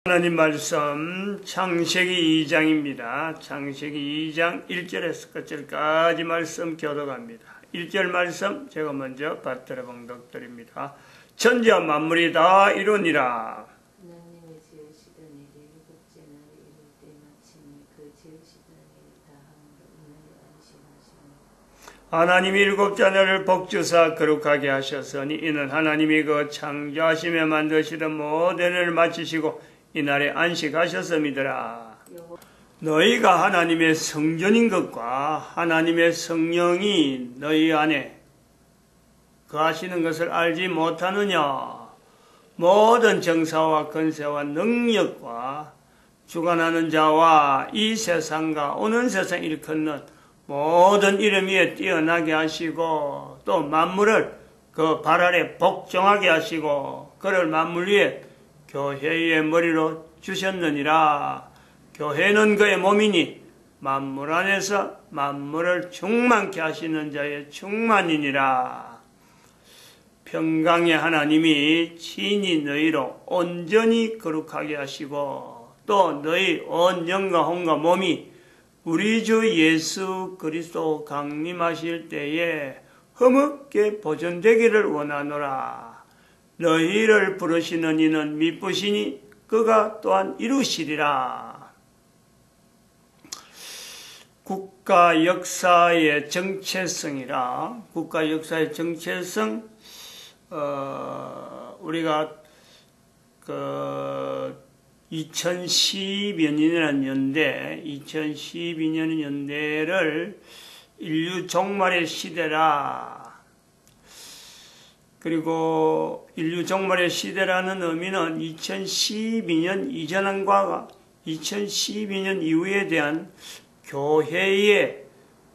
하나님 말씀 창세기 2장입니다. 창세기 2장 1절에서 끝절까지 말씀 교독합니다. 1절 말씀 제가 먼저 받들어 봉독드립니다. 천지와 만물이 다 이루니라. 하나님이 지으시던 일이 일곱째 날에 이룰 때 마침내 그 지으시던 일을 다 함으로 이날에 안식하시니 하나님이 일곱째 날을 복주사 거룩하게 하셨으니 이는 하나님이 그 창조하심에 만드시던 모든 일을 마치시고 이날에 안식하셨음이더라. 너희가 하나님의 성전인 것과 하나님의 성령이 너희 안에 거하시는 것을 알지 못하느냐. 모든 정사와 권세와 능력과 주관하는 자와 이 세상과 오는 세상 일컫는 모든 이름 위에 뛰어나게 하시고 또 만물을 그 발 아래 복종하게 하시고 그를 만물 위에 교회의 머리로 주셨느니라. 교회는 그의 몸이니 만물 안에서 만물을 충만케 하시는 자의 충만이니라. 평강의 하나님이 친히 너희로 온전히 거룩하게 하시고 또 너희 온 영과 혼과 몸이 우리 주 예수 그리스도 강림하실 때에 흠없게 보존되기를 원하노라. 너희를 부르시는 이는 미쁘시니 그가 또한 이루시리라. 국가 역사의 정체성이라. 국가 역사의 정체성. 우리가 2012년이라는 연대, 2012년 연대를 인류 종말의 시대라. 그리고 인류 종말의 시대라는 의미는 2012년 이전과 2012년 이후에 대한 교회의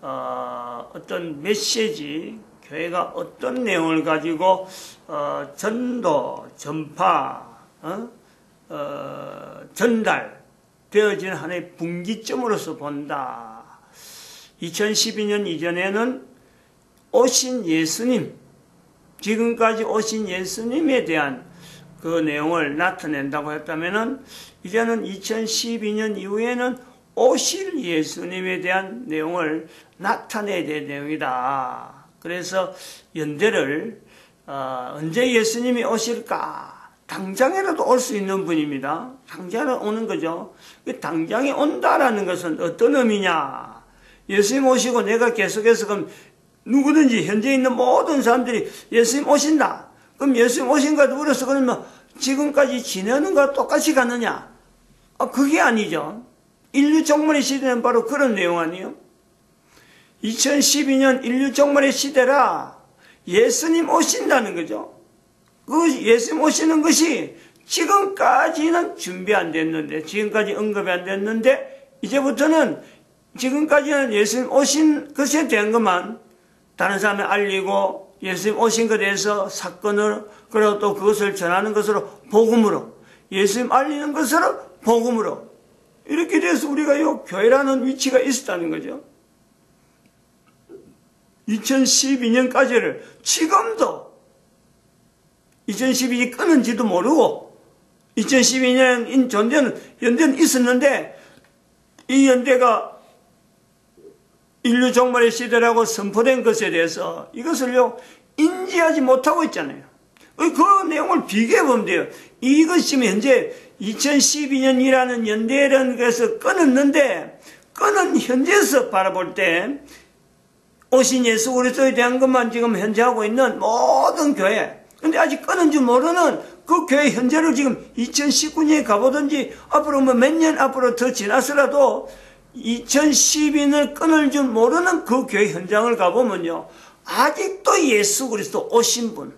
어떤 메시지, 교회가 어떤 내용을 가지고 전도, 전파, 전달되어진 하나의 분기점으로서 본다. 2012년 이전에는 오신 예수님, 지금까지 오신 예수님에 대한 그 내용을 나타낸다고 했다면은 이제는 2012년 이후에는 오실 예수님에 대한 내용을 나타내야 될 내용이다. 그래서 연대를 언제 예수님이 오실까? 당장이라도 올 수 있는 분입니다. 당장에 오는 거죠. 당장에 온다라는 것은 어떤 의미냐? 예수님 오시고 내가 계속해서 그럼 누구든지 현재 있는 모든 사람들이 예수님 오신다. 그럼 예수님 오신가 더불어서 그러면 지금까지 지내는 거와 똑같이 가느냐? 그게 아니죠. 인류 종말의 시대는 바로 그런 내용 아니에요? 2012년 인류 종말의 시대라 예수님 오신다는 거죠. 그 예수님 오시는 것이 지금까지는 준비 안 됐는데, 지금까지 언급이 안 됐는데, 이제부터는 지금까지는 예수님 오신 것에 대한 것만 다른 사람에 알리고 예수님 오신 것에 대해서 사건을 그리고 또 그것을 전하는 것으로 복음으로 예수님 알리는 것으로 복음으로 이렇게 돼서 우리가 이 교회라는 위치가 있었다는 거죠. 2012년까지를 지금도 2012년이 끊은지도 모르고 2012년 연대는 있었는데 이 연대가 인류 종말의 시대라고 선포된 것에 대해서 이것을요 인지하지 못하고 있잖아요. 그 내용을 비교해보면 돼요. 이것이 지금 현재 2012년이라는 연대라는 것에서 끊었는데 끊은 현재에서 바라볼 때 오신 예수 그리스도에 대한 것만 지금 현재 하고 있는 모든 교회, 근데 아직 끊은 줄 모르는 그 교회 현재를 지금 2019년에 가보든지 앞으로 뭐 몇 년 앞으로 더 지나서라도 2012년을 끊을 줄 모르는 그 교회 현장을 가보면요 아직도 예수 그리스도 오신 분,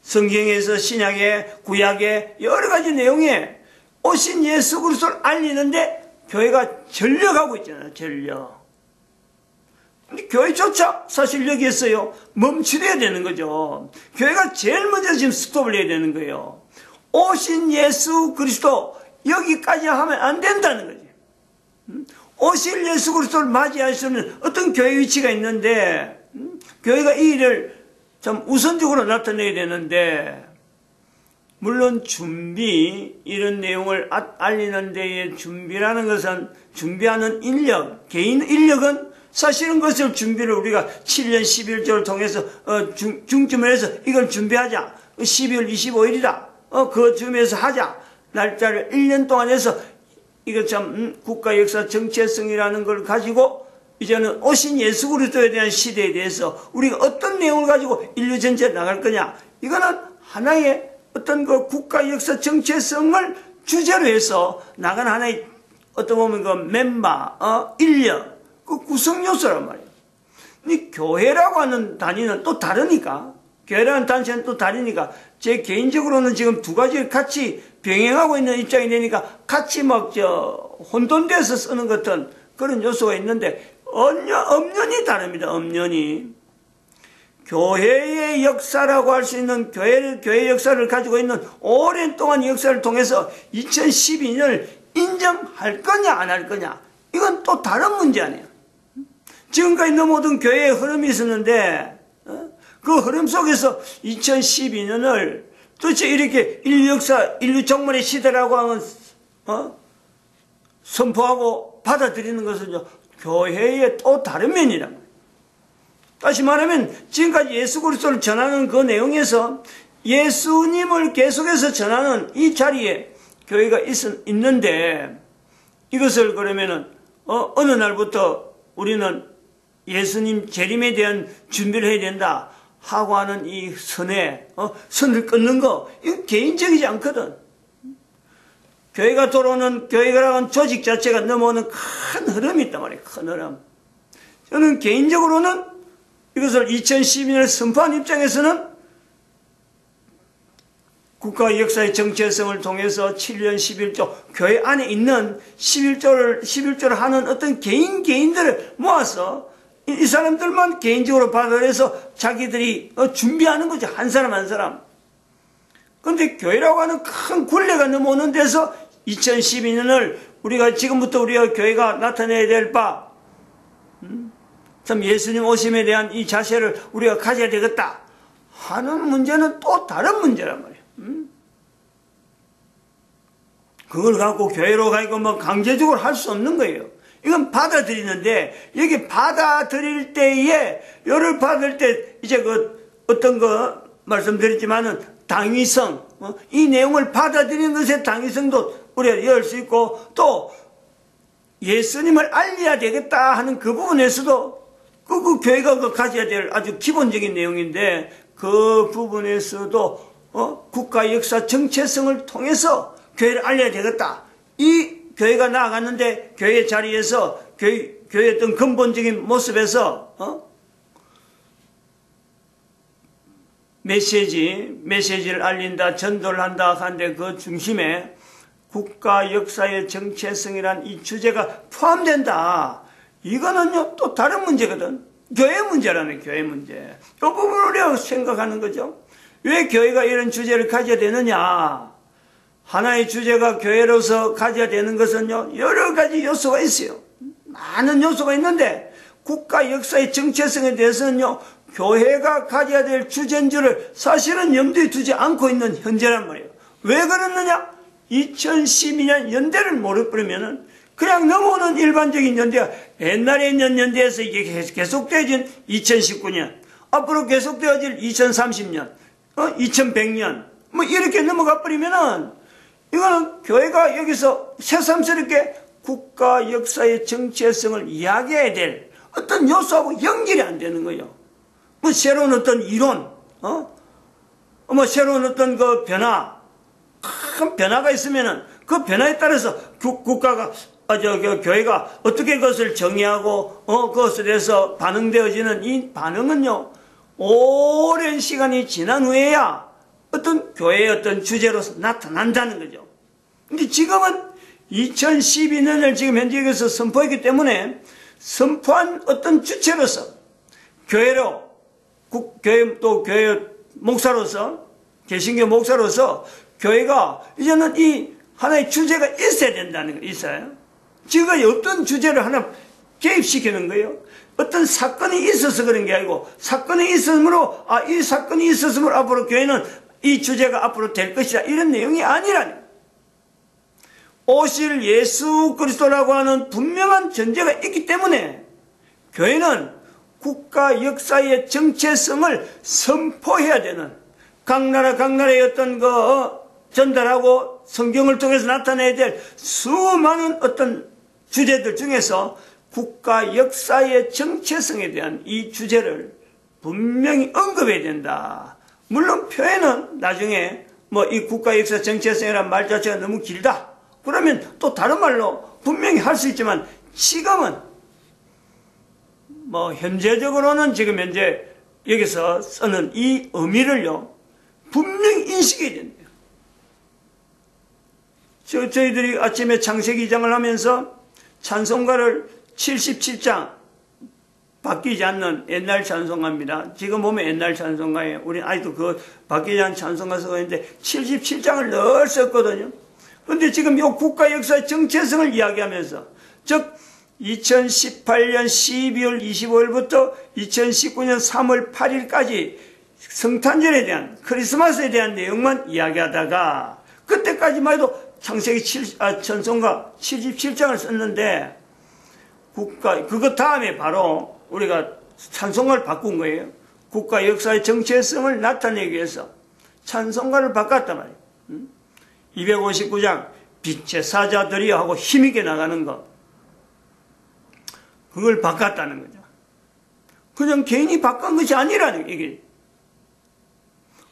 성경에서 신약의 구약의 여러 가지 내용에 오신 예수 그리스도를 알리는데 교회가 전력하고 있잖아요. 전력. 근데 교회조차 사실 여기에서요 멈추려야 되는 거죠. 교회가 제일 먼저 지금 스톱을 해야 되는 거예요. 오신 예수 그리스도 여기까지 하면 안 된다는 거죠. 오실 예수 그리스도를 맞이할 수 있는 어떤 교회 위치가 있는데 교회가 이 일을 참 우선적으로 나타내야 되는데 물론 준비, 이런 내용을 알리는 데에 준비라는 것은 준비하는 인력, 개인 인력은 사실은 그것을 준비를 우리가 7년 11조를 통해서 중점을 해서 이걸 준비하자. 12월 25일이다. 그 즈음에서 하자. 날짜를 1년 동안 해서 이거 참 국가 역사 정체성이라는 걸 가지고 이제는 오신 예수 그리스도에 대한 시대에 대해서 우리가 어떤 내용을 가지고 인류 전체에 나갈 거냐. 이거는 하나의 어떤 그 국가 역사 정체성을 주제로 해서 나간 하나의 어떤 보면 그 멤버, 인력, 그 구성 요소란 말이에요. 이 교회라고 하는 단위는 또 다르니까, 교회라는 단체는 또 다르니까, 제 개인적으로는 지금 두 가지를 같이 병행하고 있는 입장이 되니까 같이 혼돈돼서 쓰는 같은 그런 요소가 있는데, 엄연히 다릅니다, 엄연히. 교회의 역사라고 할 수 있는 교회 역사를 가지고 있는 오랜 동안 역사를 통해서 2012년을 인정할 거냐 안 할 거냐 이건 또 다른 문제 아니에요. 지금까지 넘어오던 교회의 흐름이 있었는데 그 흐름 속에서 2012년을 도대체 이렇게 인류 종말의 시대라고 하면 선포하고 받아들이는 것은요 교회의 또 다른 면이란 말이에요. 다시 말하면 지금까지 예수 그리스도를 전하는 그 내용에서 예수님을 계속해서 전하는 이 자리에 교회가 있는데 이것을 그러면은 어느 날부터 우리는 예수님 재림에 대한 준비를 해야 된다 하고 하는 이 선을 끊는 거 이건 개인적이지 않거든. 교회가 돌아오는 교회라는 조직 자체가 넘어오는 큰 흐름이 있단 말이에요. 큰 흐름. 저는 개인적으로는 이것을 2012년을 선포한 입장에서는 국가 역사의 정체성을 통해서 7년 11조, 교회 안에 있는 11조를 하는 어떤 개인들을 모아서 이 사람들만 개인적으로 받아들여서 자기들이 준비하는 거죠. 한 사람 한 사람. 그런데 교회라고 하는 큰 굴레가 넘어오는 데서 2012년을 지금부터 우리가 교회가 나타내야 될 바, 참 예수님 오심에 대한 이 자세를 우리가 가져야 되겠다 하는 문제는 또 다른 문제란 말이에요. 그걸 갖고 교회로 가고 강제적으로 할 수 없는 거예요. 이건 받아들이는데 여기 받아들일 때에 열을 받을 때 이제 어떤 거 말씀드렸지만은 당위성 이 내용을 받아들이는 것의 당위성도 우리가 열 수 있고 또 예수님을 알려야 되겠다 하는 그 부분에서도 그 교회가 가져야 될 아주 기본적인 내용인데 그 부분에서도 국가 역사 정체성을 통해서 교회를 알려야 되겠다. 이 교회가 나아갔는데 교회 자리에서 교회의 어떤 근본적인 모습에서 메시지를 알린다, 전도를 한다 하는데 그 중심에 국가 역사의 정체성이란 이 주제가 포함된다. 이거는요 또 다른 문제거든. 교회 문제라는 교회 문제. 이 부분을 우리가 생각하는 거죠. 왜 교회가 이런 주제를 가져야 되느냐. 하나의 주제가 교회로서 가져야 되는 것은요 여러 가지 요소가 있어요. 많은 요소가 있는데 국가 역사의 정체성에 대해서는요 교회가 가져야 될 주제인 줄을 사실은 염두에 두지 않고 있는 현재란 말이에요. 왜 그렇느냐. 2012년 연대를 모르버리면은 그냥 넘어오는 일반적인 연대가 옛날에 있는 연대에서 이게 계속되어진 2019년, 앞으로 계속되어질 2030년, 2100년, 이렇게 넘어가 버리면은 이거는 교회가 여기서 새삼스럽게 국가 역사의 정체성을 이야기해야 될 어떤 요소하고 연결이 안 되는 거예요. 새로운 어떤 이론, 새로운 어떤 그 변화, 큰 변화가 있으면은 그 변화에 따라서 국가가 교회가 어떻게 그것을 정의하고 그것에 대해서 반응되어지는 이 반응은요 오랜 시간이 지난 후에야 어떤 교회의 어떤 주제로서 나타난다는 거죠. 근데 지금은 2012년을 지금 현재 여기서 선포했기 때문에 선포한 어떤 주체로서 교회로 교회 목사로서 개신교 목사로서 교회가 이제는 이 하나의 주제가 있어야 된다는 거 있어요. 지금까지 어떤 주제를 하나 개입시키는 거예요. 어떤 사건이 있어서 그런 게 아니고 사건이 있었으므로 이 사건이 있었으므로 앞으로 교회는 이 주제가 앞으로 될 것이다. 이런 내용이 아니라니. 오실 예수 그리스도라고 하는 분명한 전제가 있기 때문에 교회는 국가 역사의 정체성을 선포해야 되는, 각 나라의 어떤 전달하고 성경을 통해서 나타내야 될 수많은 어떤 주제들 중에서 국가 역사의 정체성에 대한 이 주제를 분명히 언급해야 된다. 물론 표현은 나중에 이 국가 역사 정체성이라는 말 자체가 너무 길다. 그러면 또 다른 말로 분명히 할 수 있지만 지금은 현재적으로는 지금 현재 여기서 쓰는 이 의미를요 분명히 인식해야 된대요. 저희들이 아침에 창세기 2장을 하면서 찬송가를 77장 바뀌지 않는 옛날 찬송가입니다. 지금 보면 옛날 찬송가예요. 우리는 아직도 그 바뀌지 않는 찬송가 쓰고 있는데 77장을 늘 썼거든요. 그런데 지금 이 국가 역사의 정체성을 이야기하면서, 즉 2018년 12월 25일부터 2019년 3월 8일까지 성탄절에 대한, 크리스마스에 대한 내용만 이야기하다가 그때까지만 해도 창세기 찬송가 77장을 썼는데 그것 다음에 바로 우리가 찬송가를 바꾼 거예요. 국가 역사의 정체성을 나타내기 위해서 찬송가를 바꿨단 말이에요. 259장 빛의 사자들이여 하고 힘있게 나가는 거, 그걸 바꿨다는 거죠. 그냥 개인이 바꾼 것이 아니라는 거예요. 이게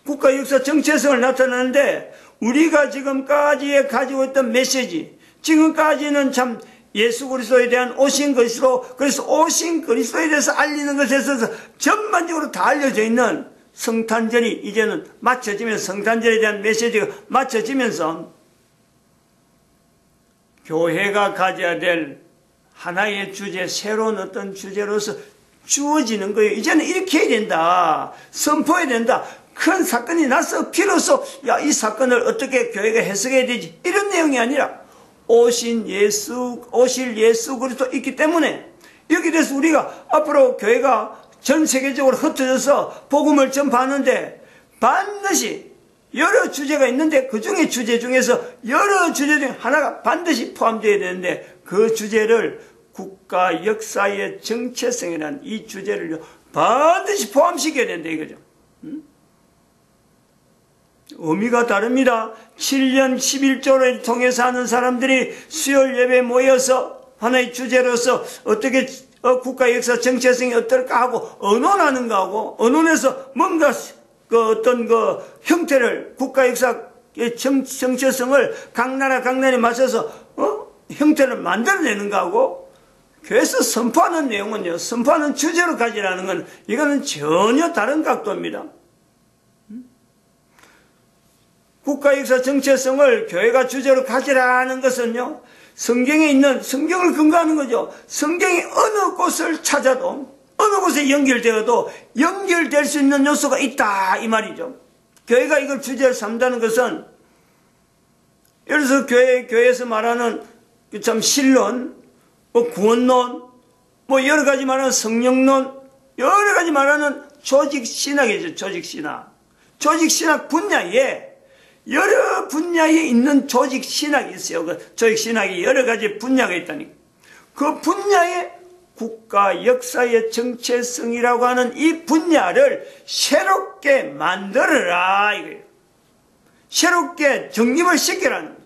국가 역사 정체성을 나타내는데 우리가 지금까지 가지고 있던 메시지, 지금까지는 참 예수 그리스도에 대한 오신 그리스도, 그래서 오신 그리스도에 대해서 알리는 것에 있어서 전반적으로 다 알려져 있는 성탄절이 이제는 맞춰지면서, 성탄절에 대한 메시지가 맞춰지면서 교회가 가져야 될 하나의 주제, 새로운 어떤 주제로서 주어지는 거예요. 이제는 이렇게 해야 된다, 선포해야 된다. 큰 사건이 나서 비로소 이 사건을 어떻게 교회가 해석해야 되지, 이런 내용이 아니라 오실 예수 그리스도 있기 때문에 여기에 대해서 우리가 앞으로 교회가 전 세계적으로 흩어져서 복음을 전파하는데 반드시 여러 주제가 있는데 그 중에 주제 중에서 여러 주제 중에 하나가 반드시 포함되어야 되는데 그 주제를 국가 역사의 정체성이라는 이 주제를 반드시 포함시켜야 된다 이거죠. 의미가 다릅니다. 7년 11조를 통해서 하는 사람들이 수요일 예배에 모여서 하나의 주제로서 어떻게 국가 역사 정체성이 어떨까 하고 의논하는가 하고, 의논해서 뭔가 어떤 형태를, 국가 역사의 정체성을 각 나라에 맞춰서 형태를 만들어내는가 하고, 교회에서 선포하는 내용은요, 선포하는 주제로 가지라는 건 이거는 전혀 다른 각도입니다. 국가 역사 정체성을 교회가 주제로 가지라는 것은요, 성경에 있는, 성경을 근거하는 거죠. 성경이 어느 곳을 찾아도, 어느 곳에 연결되어도 연결될 수 있는 요소가 있다 이 말이죠. 교회가 이걸 주제로 삼다는 것은, 예를 들어서 교회에서 말하는 참 신론, 구원론, 여러 가지 말하는 성령론, 여러 가지 말하는 조직신학이죠. 조직신학 분야에 여러 분야에 있는 조직신학이 있어요. 그 조직신학이 여러 가지 분야가 있다니까. 그 분야에 국가 역사의 정체성이라고 하는 이 분야를 새롭게 만들어라 이거예요. 새롭게 정립을 시키라는 거예요.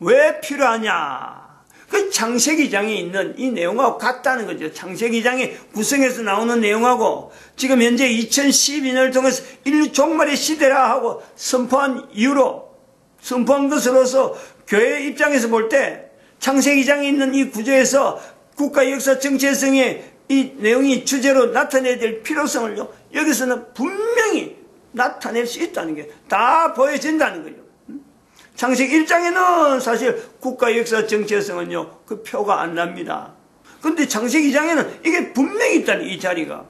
왜 필요하냐? 그 창세기장에 있는 이 내용하고 같다는 거죠. 창세기장이 구성해서 나오는 내용하고 지금 현재 2012년을 통해서 인류 종말의 시대라 하고 선포한 것으로서 교회 입장에서 볼 때 창세기장에 있는 이 구조에서 국가 역사 정체성의 이 내용이 주제로 나타내야 될 필요성을요, 여기서는 분명히 나타낼 수 있다는 게 다 보여진다는 거죠. 창세기 1장에는 사실 국가 역사 정체성은요, 그 표가 안 납니다. 그런데 창세기 2장에는 이게 분명히 있다는 이 자리가.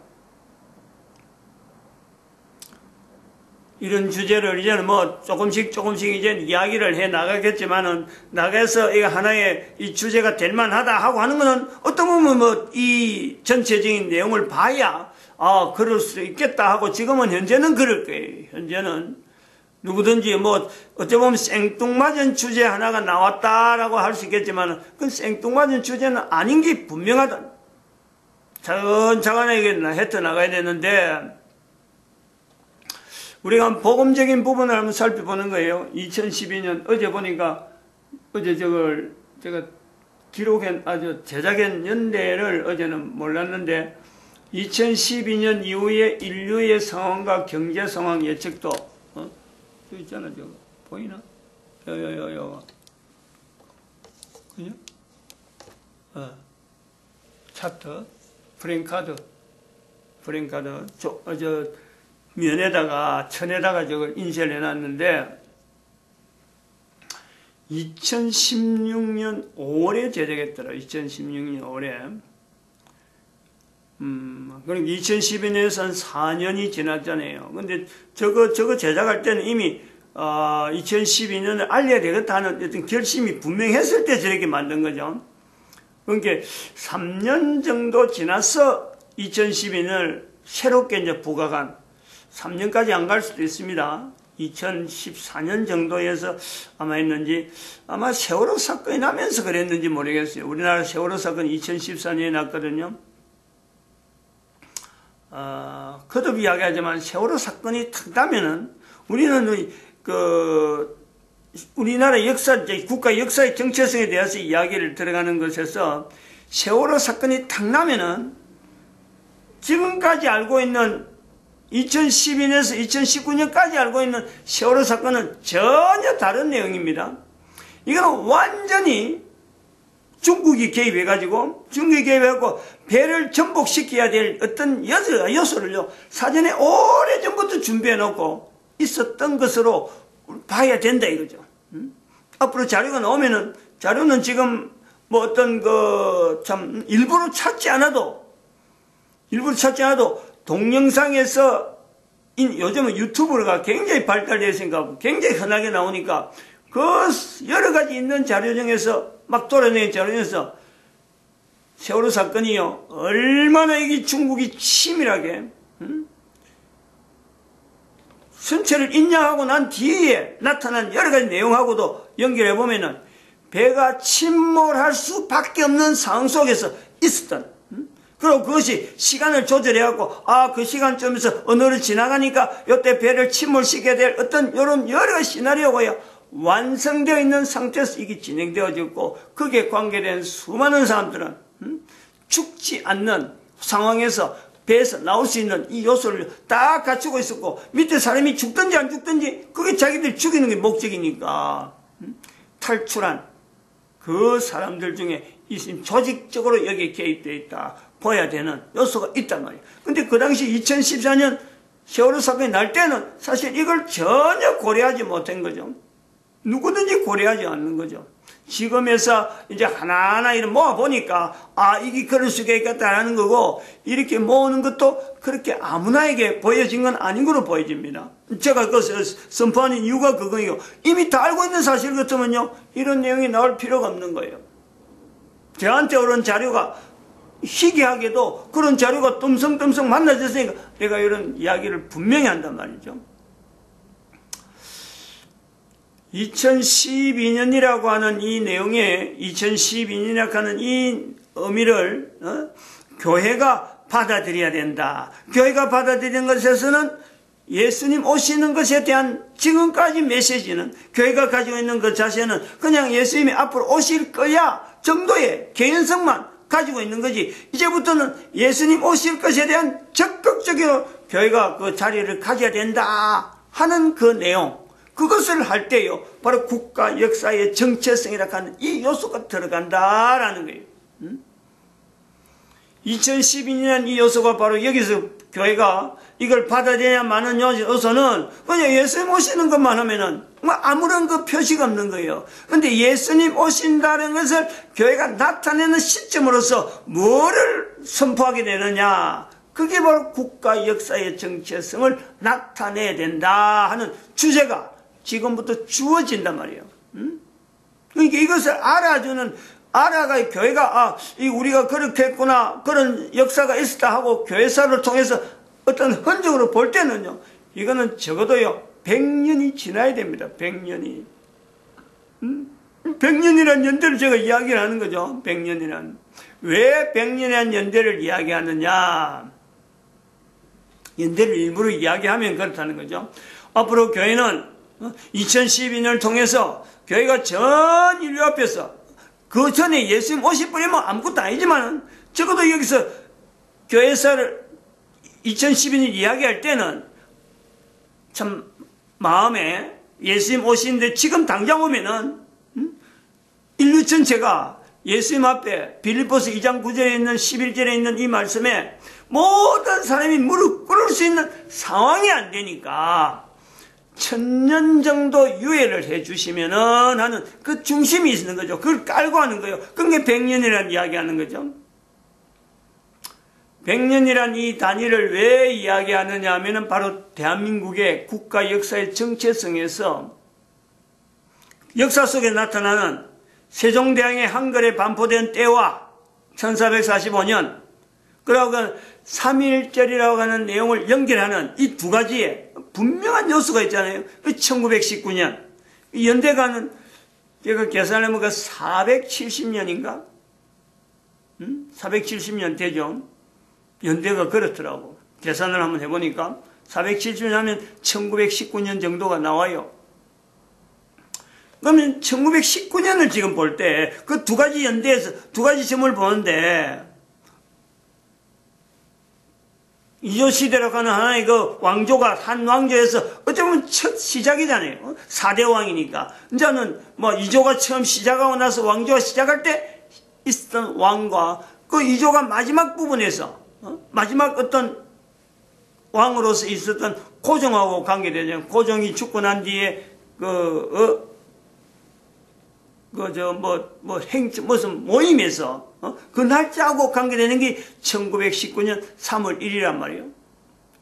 이런 주제를 이제는 조금씩 이제 이야기를 해 나가겠지만은, 나가서 이거 하나의 이 주제가 될 만하다 하고 하는 거는 어떤 보면 이 전체적인 내용을 봐야 그럴 수 있겠다 하고 지금은 현재는 그럴 거예요. 현재는 누구든지 뭐 어찌 보면 생뚱맞은 주제 하나가 나왔다라고 할 수 있겠지만 그 생뚱맞은 주제는 아닌 게 분명하다. 차근차근하게 뱉어나가야 되는데 우리가 복음적인 부분을 한번 살펴보는 거예요. 2012년 어제 보니까 어제 제가 제작한 연대를 어제는 몰랐는데 2012년 이후에 인류의 상황과 경제 상황 예측도 저 있잖아 저거 보이나? 그죠? 차트 프랭카드 면에다가 천에다가 저걸 인쇄를 해놨는데 2016년 5월에 제작했더라. 2016년 5월에. 그러니까 2012년에서 한 4년이 지났잖아요. 근데 저거 제작할 때는 이미 2012년을 알려야 되겠다 하는 어떤 결심이 분명했을 때 저렇게 만든 거죠. 그러니까 3년 정도 지나서 2012년을 새롭게 이제 부각한 3년까지 안 갈 수도 있습니다. 2014년 정도에서 아마 했는지, 아마 세월호 사건이 나면서 그랬는지 모르겠어요. 우리나라 세월호 사건이 2014년에 났거든요. 거듭 이야기하지만 세월호 사건이 탁 나면은 우리는 우리나라 역사, 국가 역사의 정체성에 대해서 이야기를 들어가는 것에서 세월호 사건이 탁 나면은 지금까지 알고 있는 2012년에서 2019년까지 알고 있는 세월호 사건은 전혀 다른 내용입니다. 이거는 완전히 중국이 개입해가지고 배를 전복시켜야 될 어떤 요소를요 사전에 오래전부터 준비해놓고 있었던 것으로 봐야 된다 이거죠. 앞으로 자료가 나오면은 자료는 지금 뭐 어떤 일부러 찾지 않아도 동영상에서 요즘은 유튜브가 굉장히 발달되어 있으니까 굉장히 흔하게 나오니까 그 여러 가지 있는 자료 중에서 막 돌아다니는 자료 중에서 세월호 사건이요 얼마나 이게 중국이 치밀하게 선체를 인양하고 난 뒤에 나타난 여러 가지 내용하고도 연결해 보면은 배가 침몰할 수밖에 없는 상황 속에서 있었던. 그리고 그것이 시간을 조절해갖고, 그 시간쯤에서 어느를 지나가니까, 요때 배를 침몰시켜야 될 어떤 이런 여러 시나리오가 완성되어 있는 상태에서 이게 진행되어졌고, 거기에 관계된 수많은 사람들은, 죽지 않는 상황에서 배에서 나올 수 있는 이 요소를 딱 갖추고 있었고, 밑에 사람이 죽든지 안 죽든지, 그게 자기들 죽이는 게 목적이니까, 탈출한 그 사람들 중에 조직적으로 여기에 개입되어 있다. 보여야 되는 요소가 있단 말이에요. 근데 그 당시 2014년 세월호 사건이 날 때는 사실 이걸 전혀 고려하지 못한 거죠. 누구든지 고려하지 않는 거죠. 지금에서 이제 하나하나 이렇게 모아보니까, 이게 그럴 수가 있겠다라는 거고, 이렇게 모으는 것도 그렇게 아무나에게 보여진 건 아닌 걸로 보여집니다. 제가 선포하는 이유가 그거예요. 이미 다 알고 있는 사실 같으면요, 이런 내용이 나올 필요가 없는 거예요. 저한테 오른 자료가 희귀하게도 그런 자료가 뜸성뜸성 만나졌으니까 내가 이런 이야기를 분명히 한단 말이죠. 2012년이라고 하는 이 내용에 2012년이라고 하는 이 의미를 교회가 받아들여야 된다. 교회가 받아들이는 것에서는 예수님 오시는 것에 대한 지금까지 메시지는 교회가 가지고 있는 것 자체는 그냥 예수님이 앞으로 오실 거야 정도의 개연성만 가지고 있는 거지. 이제부터는 예수님 오실 것에 대한 적극적으로 교회가 그 자리를 가져야 된다 하는 그 내용, 그것을 할 때요 바로 국가 역사의 정체성이라고 하는 이 요소가 들어간다라는 거예요. 2012년 이 요소가 바로 여기서 교회가 이걸 받아들여야 마는 요소는 그냥 예수님 오시는 것만 하면은 아무런 그 표시가 없는 거예요. 근데 예수님 오신다는 것을 교회가 나타내는 시점으로서 뭐를 선포하게 되느냐, 그게 바로 국가 역사의 정체성을 나타내야 된다 하는 주제가 지금부터 주어진단 말이에요. 그러니까 이것을 알아주는 알아가 교회가 우리가 그렇게 했구나, 그런 역사가 있었다 하고 교회사를 통해서 어떤 흔적으로 볼 때는요, 이거는 적어도요 100년이 지나야 됩니다. 100년이. 100년이라는 연대를 제가 이야기를 하는 거죠. 100년이란. 왜 100년이라는 연대를 이야기하느냐. 연대를 일부러 이야기하면 그렇다는 거죠. 앞으로 교회는 2012년을 통해서 교회가 전 인류 앞에서, 그 전에 예수님 오실 분이면 아무것도 아니지만 적어도 여기서 교회사를 2012년 이야기할 때는 참 마음에 예수님 오시는데, 지금 당장 오면은 인류 전체가 예수님 앞에 빌립보서 2장 9절에 있는 11절에 있는 이 말씀에 모든 사람이 무릎 꿇을 수 있는 상황이 안 되니까 1000년 정도 유예를 해주시면은 하는 그 중심이 있는 거죠. 그걸 깔고 하는 거예요. 그게 100년이라는 이야기 하는 거죠. 100년이란 이 단위를 왜 이야기하느냐 하면은 바로 대한민국의 국가 역사의 정체성에서 역사 속에 나타나는 세종대왕의 한글에 반포된 때와 1445년, 그러고 3.1절이라고 하는 내용을 연결하는 이 두 가지의 분명한 요소가 있잖아요. 1919년. 연대가는 제가 계산해보니까 470년인가? 470년 되죠. 연대가 그렇더라고. 계산을 한번 해보니까 470년 하면 1919년 정도가 나와요. 그러면 1919년을 지금 볼 때 그 두 가지 연대에서 두 가지 점을 보는데, 이조시대라고 하는 하나의 그 왕조가 한 왕조에서 어쩌면 첫 시작이잖아요. 4대 왕이니까. 이제는 뭐 이조가 처음 시작하고 나서 왕조가 시작할 때 있었던 왕과 그 이조가 마지막 부분에서 마지막 어떤 왕으로서 있었던 고종하고 관계되죠. 고종이 죽고 난 뒤에 무슨 모임에서, 그 날짜하고 관계되는 게 1919년 3월 1일이란 말이에요.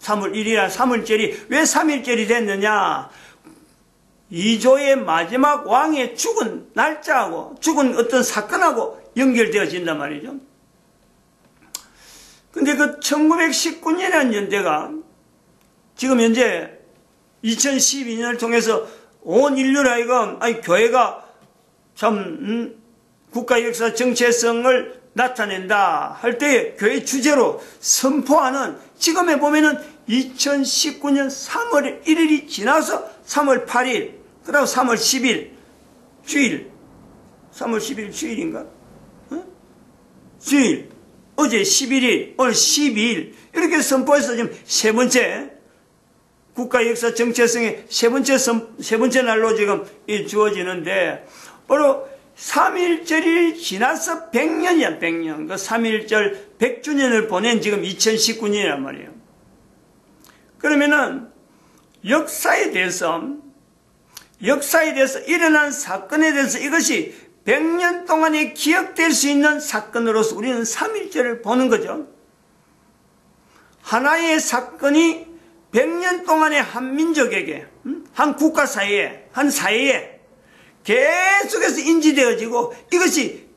3월 1일이란 3월절이 왜 3일절이 됐느냐? 이조의 마지막 왕의 죽은 날짜하고 죽은 어떤 사건하고 연결되어진단 말이죠. 근데 그 1919년이라는 연대가 지금 현재 2012년을 통해서 온 인류를 하여금, 교회가 참 국가 역사 정체성을 나타낸다 할 때 교회 주제로 선포하는, 지금에 보면은 2019년 3월 1일이 지나서 3월 8일, 그 다음 3월 10일 주일, 3월 10일 주일인가? 주일, 어제 11일, 오늘 12일 이렇게 선포해서 지금 세 번째 국가 역사 정체성의 세 번째 날로 지금 주어지는데, 바로 3.1절이 지나서 100년이야, 100년. 그 3.1절 100주년을 보낸 지금 2019년이란 말이에요. 그러면은 역사에 대해서 일어난 사건에 대해서 이것이 100년 동안에 기억될 수 있는 사건으로서 우리는 3.1절을 보는 거죠. 하나의 사건이 100년 동안에 한 민족에게, 한 국가 사회에, 한 사회에 계속해서 인지되어지고, 이것이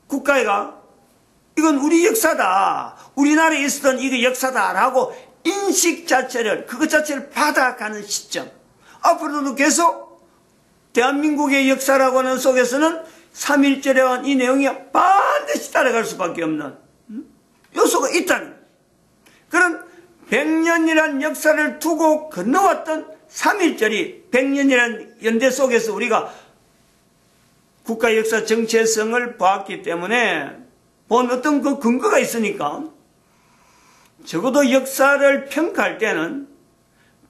국가가 이건 우리 역사다, 우리나라에 있었던 이게 역사다라고 인식 자체를, 그것 자체를 받아가는 시점. 앞으로도 계속 대한민국의 역사라고 하는 속에서는 3.1절에 한 이 내용이 반드시 따라갈 수밖에 없는 요소가 있다는, 그런 100년이란 역사를 두고 건너왔던 3.1절이 100년이란 연대 속에서 우리가 국가 역사 정체성을 보았기 때문에 본 어떤 그 근거가 있으니까, 적어도 역사를 평가할 때는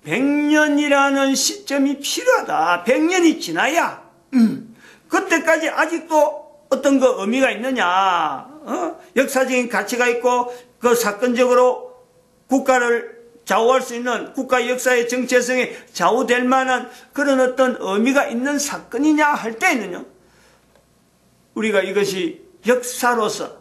100년이라는 시점이 필요하다. 100년이 지나야 그때까지 아직도 어떤 그 의미가 있느냐, 역사적인 가치가 있고 그 사건적으로 국가를 좌우할 수 있는, 국가 역사의 정체성에 좌우될 만한 그런 어떤 의미가 있는 사건이냐 할 때는요, 우리가 이것이 역사로서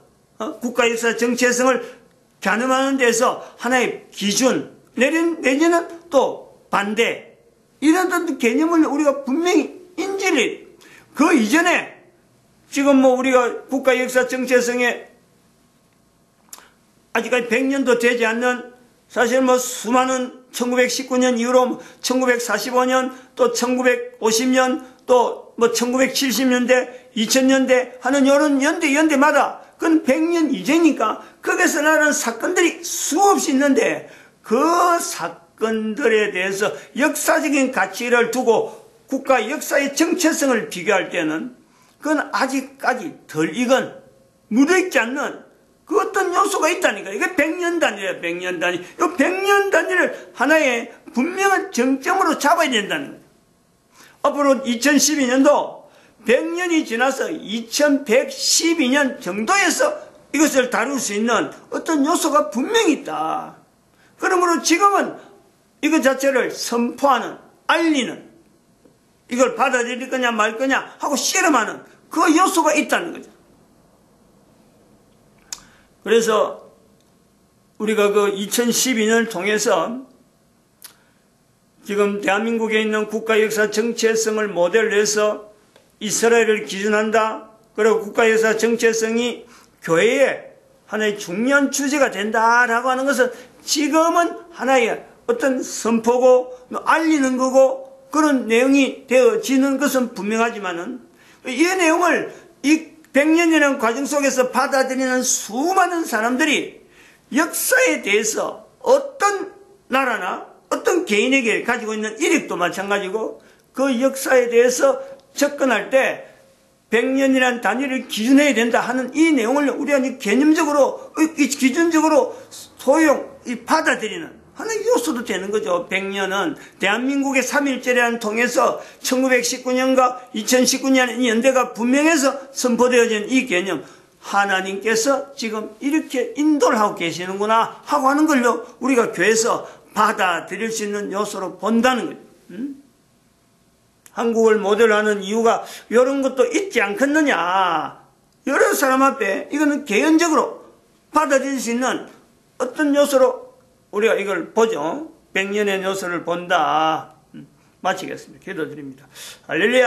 국가 역사 정체성을 가늠하는 데서 하나의 기준, 내지는 또 반대, 이런 어떤 개념을 우리가 분명히 인지를, 그 이전에 지금 뭐 우리가 국가 역사 정체성에 아직까지 100년도 되지 않는 사실 뭐 수많은 1919년 이후로 1945년 또 1950년 또 뭐 1970년대 2000년대 하는 이런 연대마다 그건 100년 이전이니까 거기서 나는 사건들이 수없이 있는데 그 사건들에 대해서 역사적인 가치를 두고 국가 역사의 정체성을 비교할 때는 그건 아직까지 덜 익은 묻어있지 않는 그 어떤 요소가 있다니까. 이게 100년 단위예요. 100년 단위. 이 100년 단위를 하나의 분명한 정점으로 잡아야 된다는 거예요. 앞으로 2012년도 100년이 지나서 2112년 정도에서 이것을 다룰 수 있는 어떤 요소가 분명히 있다. 그러므로 지금은 이것 자체를 선포하는, 알리는, 이걸 받아들일 거냐 말 거냐 하고 씨름하는 그 요소가 있다는 거죠. 그래서 우리가 그 2012년을 통해서 지금 대한민국에 있는 국가 역사 정체성을 모델로 해서 이스라엘을 기준한다. 그리고 국가 역사 정체성이 교회의 하나의 중요한 주제가 된다라고 하는 것은 지금은 하나의 어떤 선포고 알리는 거고 그런 내용이 되어지는 것은 분명하지만은 이 내용을 이 100년이라는 과정 속에서 받아들이는 수많은 사람들이 역사에 대해서 어떤 나라나 어떤 개인에게 가지고 있는 이력도 마찬가지고 그 역사에 대해서 접근할 때 100년이라는 단위를 기준해야 된다 하는 이 내용을 우리가 개념적으로 기준적으로 받아들이는 하는 요소도 되는 거죠. 100년은 대한민국의 3.1절을 통해서 1919년과 2019년 연대가 분명해서 선포되어진 이 개념 하나님께서 지금 이렇게 인도를 하고 계시는구나 하고 하는 걸로 우리가 교회에서 받아들일 수 있는 요소로 본다는 거죠. 한국을 모델로 하는 이유가 이런 것도 있지 않겠느냐. 여러 사람 앞에 이거는 개연적으로 받아들일 수 있는 어떤 요소로 우리가 이걸 보죠. 100년의 요소를 본다. 마치겠습니다. 기도드립니다. 할렐루야.